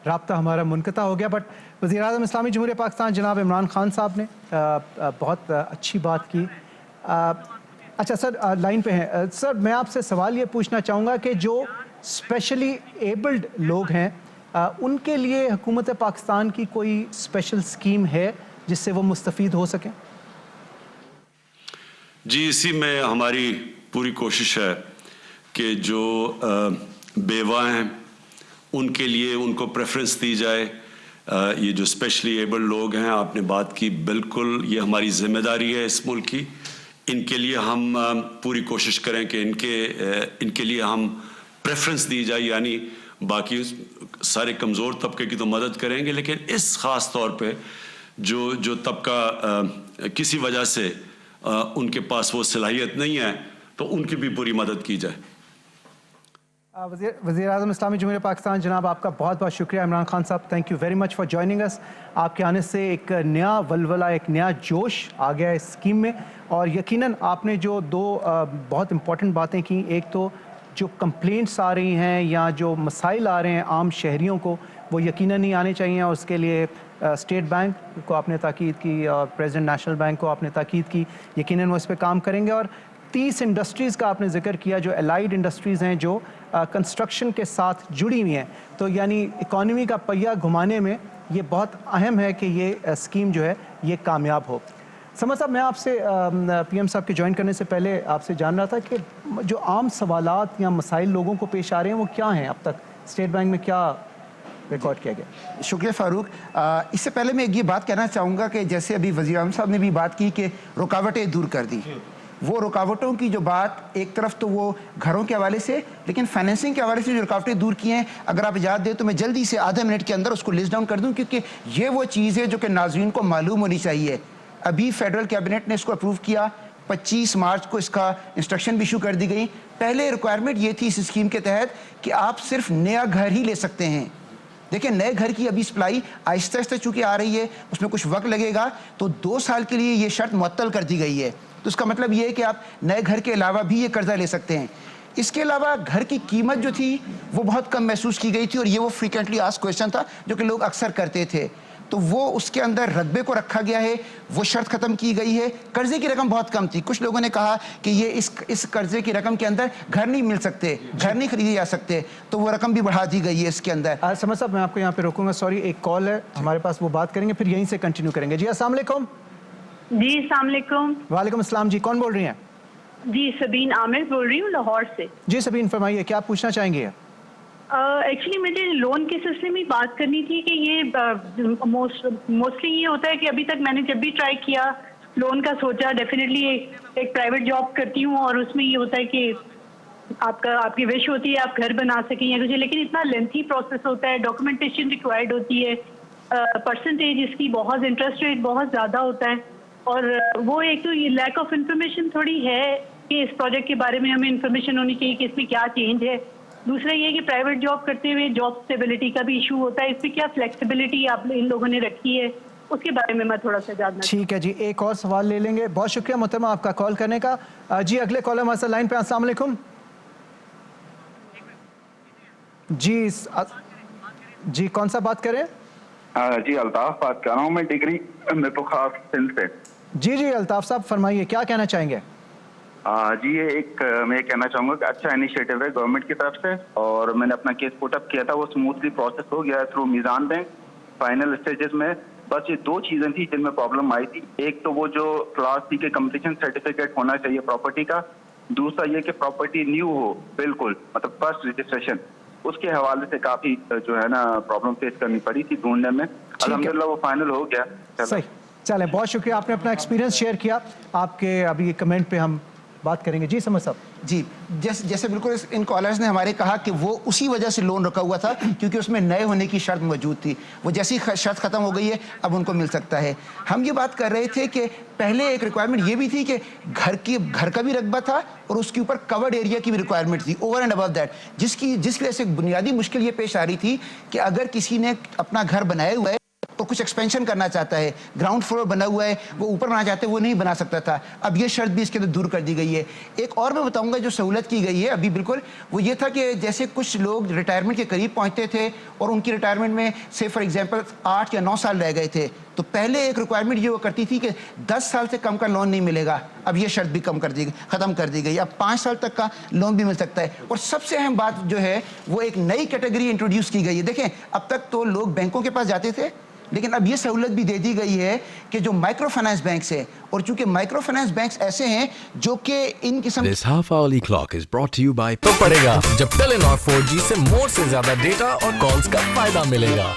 राब्ता हमारा मुनक़ता हो गया, बट वज़ीर-ए-आज़म इस्लामी जमहूरियत पाकिस्तान जनाब इमरान खान साहब ने बहुत अच्छी बात की। अच्छा सर, लाइन पे हैं सर, मैं आपसे सवाल ये पूछना चाहूँगा कि जो स्पेशली एबल्ड लोग हैं उनके लिए हुकूमत पाकिस्तान की कोई स्पेशल स्कीम है जिससे वो मुस्तफ़ीद हो सकें? जी, इसी में हमारी पूरी कोशिश है कि जो बेवा हैं उनके लिए उनको प्रेफरेंस दी जाए। ये जो स्पेशली एबल्ड लोग हैं, आपने बात की, बिल्कुल ये हमारी जिम्मेदारी है इस मुल्क की। इनके लिए हम पूरी कोशिश करें कि इनके लिए हम प्रेफरेंस दी जाए, यानी बाकी सारे कमज़ोर तबके की तो मदद करेंगे, लेकिन इस ख़ास तौर पे जो तबका किसी वजह से उनके पास वो सलाहियत नहीं है, तो उनकी भी पूरी मदद की जाए। वज़ीर-ए-आज़म इस्लामी जमहूरियत पाकिस्तान जनाब, आपका बहुत बहुत शुक्रिया। इमरान खान साहब, thank you very much for joining us. आपके आने से एक नया वलवला, एक नया जोश आ गया इस स्कीम में, और यकीनन आपने जो 2 बहुत इंपॉर्टेंट बातें की, एक तो जो कंप्लेंट्स आ रही हैं या जो मसाइल आ रहे हैं आम शहरियों को, वो यकीनन नहीं आने चाहिए। और उसके लिए स्टेट बैंक को आपने ताकीद की और प्रेसिडेंट नेशनल बैंक को आपने ताकीद की, यकीनन वो इस पर काम करेंगे। और 30 इंडस्ट्रीज़ का आपने जिक्र किया जो एलाइड इंडस्ट्रीज़ हैं, जो कंस्ट्रक्शन के साथ जुड़ी हुई हैं, तो यानी इकॉनमी का पहिया घुमाने में ये बहुत अहम है कि ये स्कीम जो है ये कामयाब हो। समझ साहब, मैं आपसे पीएम साहब के ज्वाइन करने से पहले आपसे जान रहा था कि जो आम सवालात या मसाइल लोगों को पेश आ रहे हैं वो क्या हैं, अब तक स्टेट बैंक में क्या रिकॉर्ड किया गया? शुक्रिया फारूक। इससे पहले मैं ये बात कहना चाहूँगा कि जैसे अभी वज़ीर आज़म साहब ने भी बात की कि रुकावटें दूर कर दी, वो रुकावटों की जो बात एक तरफ तो वो घरों के हवाले से, लेकिन फाइनेंसिंग के हवाले से जो रुकावटें दूर की हैं, अगर आप याद दें तो मैं जल्दी से आधे मिनट के अंदर उसको लिस्ट डाउन कर दूं, क्योंकि ये वो चीज़ है जो कि नाज़रीन को मालूम होनी चाहिए। अभी फेडरल कैबिनेट ने इसको अप्रूव किया, 25 मार्च को इसका इंस्ट्रक्शन भी इशू कर दी गई। पहले रिक्वायरमेंट ये थी इस स्कीम के तहत कि आप सिर्फ नया घर ही ले सकते हैं। देखिए, नए घर की अभी सप्लाई आहिस्ता आहिस्ता चूँकि आ रही है, उसमें कुछ वक्त लगेगा, तो 2 साल के लिए ये शर्त मुअत्तल कर दी गई है। तो इसका मतलब ये है कि आप नए घर के अलावा भी ये कर्जा ले सकते हैं। इसके अलावा घर की कीमत जो थी वो बहुत कम महसूस की गई थी, और ये वो फ्रीक्वेंटली आस्क्ड क्वेश्चन था जो कि लोग अक्सर करते थे, तो वो उसके अंदर रकबे को रखा गया है, वो शर्त खत्म की गई है। कर्जे की रकम बहुत कम थी, कुछ लोगों ने कहा कि ये इस कर्जे की रकम के अंदर घर नहीं मिल सकते, घर नहीं खरीदे जा सकते, तो वो रकम भी बढ़ा दी गई है इसके अंदर। समझ साहब, मैं आपको यहाँ पे रोकूंगा, सॉरी, एक कॉल है हमारे पास, वो बात करेंगे, फिर यहीं से कंटिन्यू करेंगे। जी अस्सलाम वालेकुम। जी अस्सलाम वालेकुम। वालेकुम अस्सलाम जी, कौन बोल रही हैं? जी सबीन आमिर बोल रही हूँ लाहौर से। जी सबीन, फरमाइए, क्या पूछना चाहेंगे? एक्चुअली मुझे लोन के सिलसिले में बात करनी थी कि ये मोस्टली ये होता है कि अभी तक मैंने जब भी ट्राई किया लोन का सोचा, डेफिनेटली एक प्राइवेट जॉब करती हूँ और उसमें ये होता है कि आपकी विश होती है आप घर बना सकें या कुछ, लेकिन इतना लेंथी प्रोसेस होता है, डॉक्यूमेंटेशन रिक्वायर्ड होती है, परसेंटेज इसकी बहुत, इंटरेस्ट रेट बहुत ज़्यादा होता है, और वो एक तो ये लैक ऑफ इंफॉर्मेशन थोड़ी है कि इस प्रोजेक्ट के बारे में हमें इंफॉर्मेशन होनी चाहिए कि इसमें क्या चेंज है। दूसरा ये कि प्राइवेट जॉब करते हुए जॉब स्टेबिलिटी का भी इशू होता है, इसमें क्या फ्लेक्सिबिलिटी आप इन लोगों ने रखी है, उसके बारे में मैं थोड़ा सा जानना। ठीक है जी, एक और सवाल ले लेंगे। बहुत शुक्रिया मोहतरमा आपका कॉल करने का। जी अगले कॉलर हमारे साथ लाइन पे। अस्सलाम वालेकुम। जी कौन सा बात करें? जी अल्ताफ बात कर रहा हूँ मैं, डिग्री में तो खास सिंध से। जी अल्ताफ साहब फरमाइए, क्या कहना चाहेंगे? जी ये एक मैं कहना चाहूँगा कि अच्छा इनिशिएटिव है गवर्नमेंट की तरफ से, और मैंने अपना केस पुट अप किया था, वो स्मूथली प्रोसेस हो गया थ्रू मीज़ान बैंक फाइनल स्टेजेस में। बस ये 2 चीज़ें थी जिनमें प्रॉब्लम आई थी। एक तो वो जो क्लास सी के कंप्लीशन सर्टिफिकेट होना चाहिए प्रॉपर्टी का, दूसरा ये कि प्रॉपर्टी न्यू हो बिल्कुल, मतलब फर्स्ट रजिस्ट्रेशन, उसके हवाले से काफ़ी जो है ना प्रॉब्लम फेस करनी पड़ी थी ढूंढने में। अल्हम्दुलिल्लाह वो फाइनल हो गया। सही, चले, बहुत शुक्रिया, आपने अपना एक्सपीरियंस शेयर किया। आपके अभी कमेंट पे हम बात करेंगे। जी समझ साहब। जी जैसे बिल्कुल इन कॉलर्स ने हमारे कहा कि वो उसी वजह से लोन रखा हुआ था क्योंकि उसमें नए होने की शर्त मौजूद थी, वो जैसी शर्त खत्म हो गई है अब उनको मिल सकता है। हम ये बात कर रहे थे कि पहले एक रिक्वायरमेंट ये भी थी कि घर का भी रकबा था और उसके ऊपर कवर्ड एरिया की भी रिक्वायरमेंट थी ओवर एंड अबव दैट, जिसकी वजह से बुनियादी मुश्किल ये पेश आ रही थी कि अगर किसी ने अपना घर बनाया हुआ है तो कुछ एक्सपेंशन करना चाहता है, ग्राउंड फ्लोर बना हुआ है, वो ऊपर बनाना चाहते हैं, वो नहीं बना सकता था। अब ये शर्त भी इसके अंदर दूर कर दी गई है। एक और मैं बताऊंगा जो सहूलत की गई है अभी बिल्कुल, वो ये था कि जैसे कुछ लोग रिटायरमेंट के करीब पहुंचते थे और उनकी रिटायरमेंट में से फॉर एग्जांपल 8 या 9 साल रह गए थे, तो पहले एक रिक्वायरमेंट ये वो करती थी कि 10 साल से कम का लोन नहीं मिलेगा। अब ये शर्त भी खत्म कर दी गई, अब 5 साल तक का लोन भी मिल सकता है। और सबसे अहम बात जो है वो एक नई कैटेगरी इंट्रोड्यूस की गई है। देखें, अब तक तो लोग बैंकों के पास जाते थे, लेकिन अब ये सहूलत भी दे दी गई है कि जो माइक्रो फाइनेंस बैंक्स है, और चूंकि माइक्रो फाइनेंस बैंक्स ऐसे हैं जो कि इन किस्म This half hourly clock is brought to you by तो पड़ेगा जब टेलीनॉर 4G से मोर से ज्यादा डेटा और कॉल्स का फायदा मिलेगा।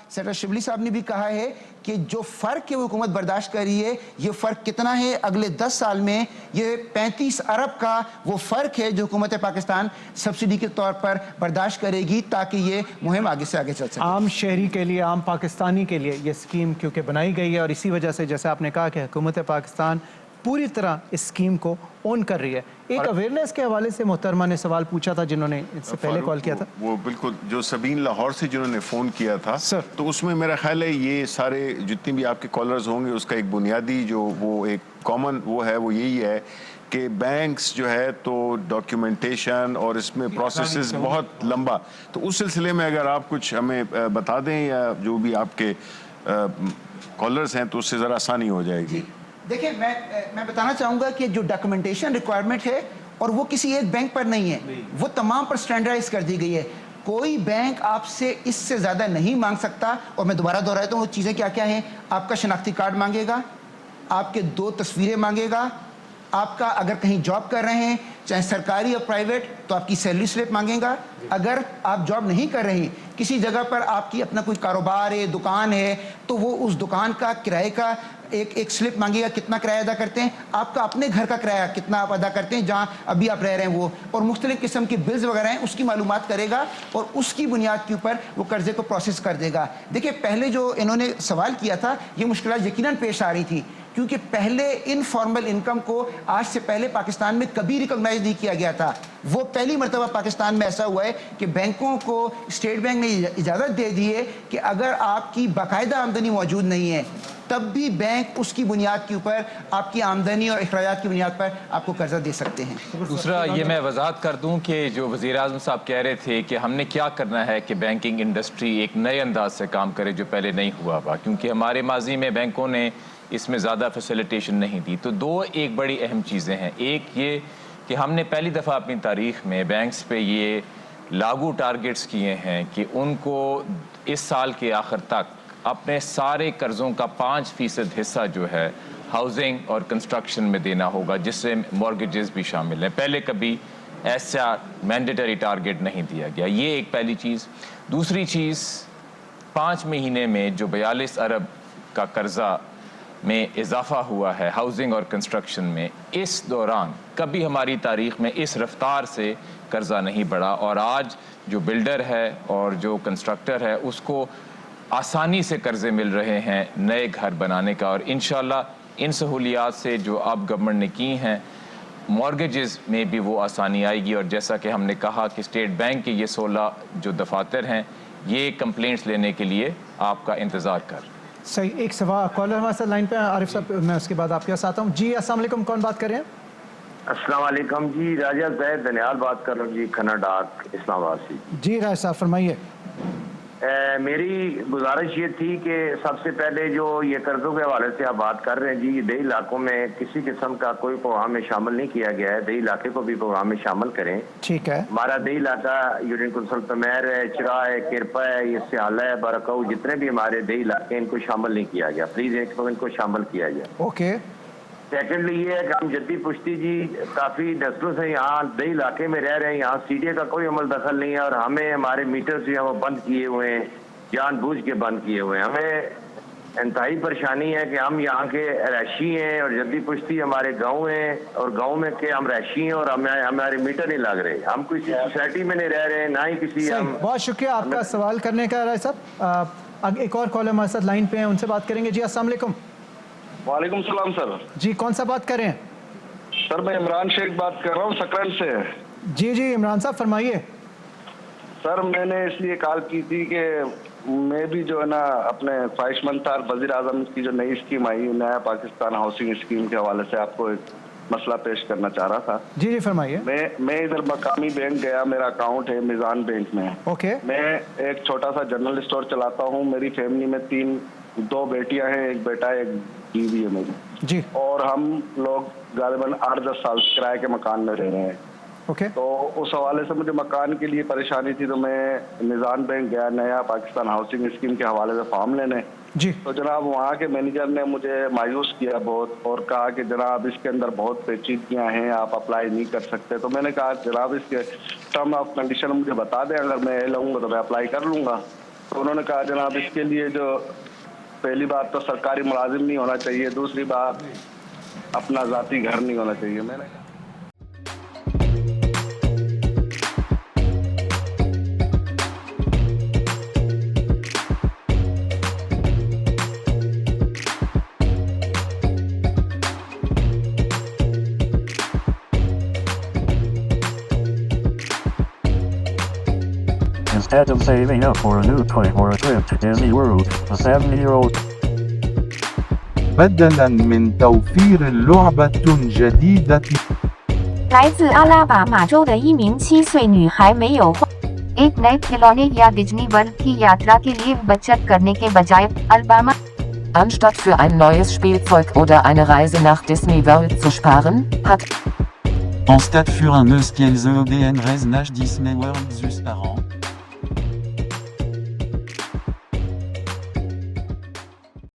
सेक्रेटरी शिबली साहब ने भी कहा है कि जो फ़र्क है वो हुकूमत बर्दाश्त कर रही है। ये फ़र्क कितना है? अगले 10 साल में ये 35 अरब का वो फ़र्क है जो हुकूमत पाकिस्तान सब्सिडी के तौर पर बर्दाश्त करेगी ताकि ये मुहिम आगे से आगे चल सके। आम शहरी के लिए, आम पाकिस्तानी के लिए ये स्कीम क्योंकि बनाई गई है और इसी वजह से जैसे आपने कहा कि हुकूमत पाकिस्तान पूरी तरह इस स्कीम को ऑन कर रही है। एक अवेयरनेस के हवाले से मोहतरमा ने सवाल पूछा था जिन्होंने इससे पहले कॉल किया था, वो बिल्कुल जो सबीन लाहौर से जिन्होंने फ़ोन किया था सर, तो उसमें मेरा ख्याल है ये सारे जितने भी आपके कॉलर्स होंगे उसका एक बुनियादी जो वो एक कॉमन वो है वो यही है کہ بینکس جو ہے تو ڈاکیومنٹیشن اور اس میں پروسیسز بہت لمبا، تو اس سلسلے میں اگر آپ کچھ ہمیں بتا دیں یا جو بھی آپ کے کالرز ہیں تو اس سے ذرا آسانی ہو جائے گی. دیکھیں میں بتانا چاہوں گا کہ جو ڈاکیومنٹیشن ریکوائرمنٹ ہے اور وہ کسی ایک بینک پر نہیں ہے، وہ تمام پر سٹینڈرڈائز کر دی گئی ہے. کوئی بینک آپ سے اس سے زیادہ نہیں مانگ سکتا. اور میں دوبارہ دہراتا ہوں وہ چیزیں کیا کیا ہیں. آپ کا شناختی کارڈ مانگے گا، آپ کے 2 تصویریں مانگے گا، آپ کا اگر کہیں جاب کر رہے ہیں چاہے سرکاری یا پرائیویٹ تو آپ کی سیلری سلپ مانگے گا. اگر آپ جاب نہیں کر رہے کسی جگہ پر آپ کی اپنا کوئی کاروبار ہے، دکان ہے، تو وہ اس دکان کا کرائے کا ایک سلپ مانگے گا، کتنا کرایہ ادا کرتے ہیں، آپ کا اپنے گھر کا کرایہ کتنا آپ ادا کرتے ہیں جہاں ابھی آپ رہ رہے ہیں وہ، اور مختلف قسم کی بلز وغیرہ ہیں اس کی معلومات کرے گا اور اس کی بنیاد کے اوپر وہ قرضے کو پروسیس کر دے گا. دیکھیں پہلے جو انہوں نے سوال کیا تھا یہ مشکلات یقیناً پیش آ رہی تھی کیونکہ پہلے انفارمل انکم کو آج سے پہلے پاکستان میں کبھی ریکگنائز نہیں کیا گیا تھا. وہ پہلی مرتبہ پاکستان میں ایسا ہوا ہے کہ بینکوں کو اسٹیٹ بینک نے اجازت دے دی ہے کہ اگر آپ کی باقاعدہ آمدنی موجود نہیں ہے تب بھی بینک اس کی بنیاد کے اوپر آپ کی آمدنی اور اخراجات کی بنیاد پر آپ کو قرضہ دے سکتے ہیں. دوسرا یہ میں وضاحت کر دوں کہ جو وزیر اعظم صاحب کہہ رہے تھے کہ ہم نے کیا کرنا ہے کہ بینکنگ انڈسٹری ایک نئے انداز سے کام کرے جو پہلے نہیں ہوا ہوا، کیونکہ ہمارے ماضی میں بینکوں نے اس میں زیادہ فیسیلیٹیشن نہیں دی. تو 2 ایک بڑی اہم چیزیں ہیں. ایک یہ کہ ہم نے پہلی دفعہ اپنی تاریخ میں بینکس پہ یہ لاگو ٹارگٹس کیے ہیں کہ ان کو اس سال کے آخر تک اپنے سارے قرضوں کا 5% حصہ جو ہے ہاؤسنگ اور کنسٹرکشن میں دینا ہوگا، جس سے مارگیجز بھی شامل ہیں. پہلے کبھی ایسا مینڈیٹری ٹارگٹ نہیں دیا گیا. یہ ایک پہلی چیز. دوسری چیز 5 مہینے میں جو 42 ارب کا قرضہ میں اضافہ ہوا ہے ہاؤسنگ اور کنسٹرکشن میں، اس دوران کبھی ہماری تاریخ میں اس رفتار سے قرضہ نہیں بڑھا. اور آج جو بلڈر ہے اور جو کنسٹرکٹر ہے اس کو آسانی سے قرضے مل رہے ہیں نئے گھر بنانے کا. اور انشاءاللہ ان سہولیات سے جو اب گورنمنٹ نے کی ہیں مارگیجز میں بھی وہ آسانی آئے گی. اور جیسا کہ ہم نے کہا کہ اسٹیٹ بینک کے یہ 16 جو دفاتر ہیں یہ کمپلینٹس لینے کے لیے آپ کا انتظار کر. صحیح. ایک سوال کالر ہمارے ساتھ لائن پہ عارف صاحب، میں اس کے بعد آپ کے پاس آتا ہوں. جی السلام علیکم، کون بات کر رہے ہیں؟ السلام علیکم جی، راجہ زید دنیال بات کر رہا ہوں جی، کھنا ڈاک اسلام آباد سے. جی راجہ صاحب فرمائیے. میری گزارش یہ تھی کہ سب سے پہلے جو یہ قرضوں کے حوالے سے آپ بات کر رہے ہیں جی، یہ دیہی علاقوں میں کسی قسم کا کوئی پروگرام میں شامل نہیں کیا گیا ہے. دیہی علاقے کو بھی پروگرام میں شامل کریں. ٹھیک ہے. ہمارا دیہی علاقہ یونین کنسل پمیر ہے، چرا ہے، کرپا ہے، یہ سیالہ ہے، برکاؤ، جتنے بھی ہمارے دیہی علاقے ان کو شامل نہیں کیا گیا. پلیز ایک تو ان کو شامل کیا جائے. اوکے. سیکنڈلی یہ ہے کہ ہم جدی پشتی جی کافی نسلوں سے یہاں دیہی علاقے میں رہ رہے ہیں. یہاں سی ڈی اے کا کوئی عمل دخل نہیں ہے اور ہمیں ہمارے میٹر جو ہیں وہ بند کیے ہوئے ہیں، جان بوجھ کے بند کیے ہوئے ہیں. ہمیں انتہائی پریشانی ہے کہ ہم یہاں کے رہائشی ہیں اور جدی پشتی ہمارے گاؤں ہیں اور گاؤں میں کے ہم رہائشی ہیں اور ہمارے میٹر نہیں لگ رہے. ہم کسی سوسائٹی میں نہیں رہ رہے ہیں، نہ ہی کسی. بہت شکریہ آپ کا سوال کرنے کا راج صاحب. ایک اور کالر ہمارے ساتھ لائن پہ ہیں، ان سے بات کریں گے. جی السلام علیکم. وعلیکم السلام سر. جی کون سا بات کر رہے ہیں؟ سر میں عمران شیخ بات کر رہا ہوں سکرنٹ سے. جی جی عمران صاحب فرمائیے. سر میں نے اس لیے کال کی تھی کہ میں بھی جو ہے نا اپنے خواہش مند تھا وزیر اعظم کی جو نئی اسکیم آئی نیا پاکستان ہاؤسنگ اسکیم کے حوالے سے آپ کو ایک مسئلہ پیش کرنا چاہ رہا تھا. جی جی فرمائیے. میں ادھر مقامی بینک گیا، میرا اکاؤنٹ ہے میزان بینک میں. اوکے. میں ایک چھوٹا سا جنرل اسٹور چلاتا ہوں. میری فیملی میں 2 بیٹیاں ہیں، ایک بیٹا ہے، ایک بیوی ہے میری. جی. اور ہم لوگ غالباً 8-10 سال کرائے کے مکان میں رہ رہے ہیں. اوکے. تو اس حوالے سے مجھے مکان کے لیے پریشانی تھی تو میں میزان بینک گیا نیا پاکستان ہاؤسنگ اسکیم کے حوالے سے فارم لینے. جی. تو جناب وہاں کے مینیجر نے مجھے مایوس کیا بہت اور کہا کہ جناب اس کے اندر بہت پیچیدگیاں ہیں، آپ اپلائی نہیں کر سکتے. تو میں نے کہا جناب اس کے ٹرم آف کنڈیشن مجھے بتا دیں، اگر میں لوں گا تو میں اپلائی کر لوں گا. تو انہوں نے کہا جناب اس کے لیے جو پہلی بات تو سرکاری ملازم نہیں ہونا چاہیے، دوسری بات اپنا ذاتی گھر نہیں ہونا چاہیے. میں نے Instead of saving up for a new toy or a trip to Disney World, a 7-year-old بدلاً من توفير لعبة جديدة 来自阿拉巴马州的一名7岁女孩没有花 एक नए खिलौने या डिज्नी वर्ल्ड की यात्रा के लिए बचत करने के बजाय Alabama Anstatt für ein neues Spielzeug oder eine Reise nach Disney World zu sparen, hat En stade für un eus kiel ze ODN Reznach Disney World zus par an.